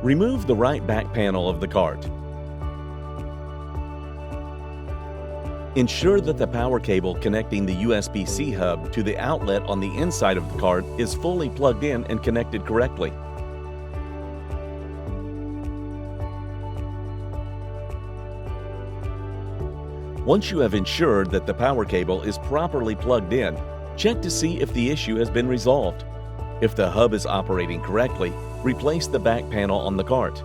Remove the right back panel of the cart. Ensure that the power cable connecting the USB-C hub to the outlet on the inside of the cart is fully plugged in and connected correctly. Once you have ensured that the power cable is properly plugged in, check to see if the issue has been resolved. If the hub is operating correctly, replace the back panel on the cart.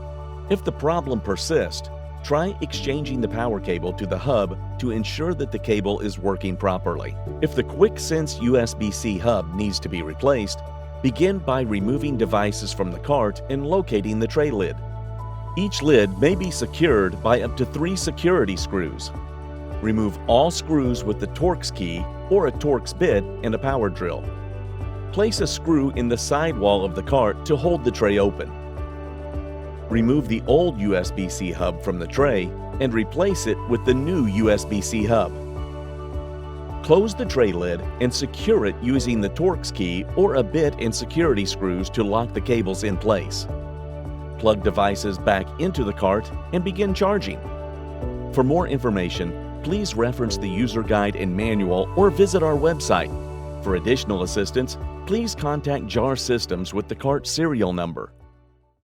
If the problem persists, try exchanging the power cable to the hub to ensure that the cable is working properly. If the QuickSense USB-C hub needs to be replaced, begin by removing devices from the cart and locating the tray lid. Each lid may be secured by up to 3 security screws. Remove all screws with the Torx key or a Torx bit and a power drill. Place a screw in the sidewall of the cart to hold the tray open. Remove the old USB-C hub from the tray and replace it with the new USB-C hub. Close the tray lid and secure it using the Torx key or a bit and security screws to lock the cables in place. Plug devices back into the cart and begin charging. For more information, please reference the user guide and manual or visit our website. For additional assistance, please contact JAR Systems with the cart serial number.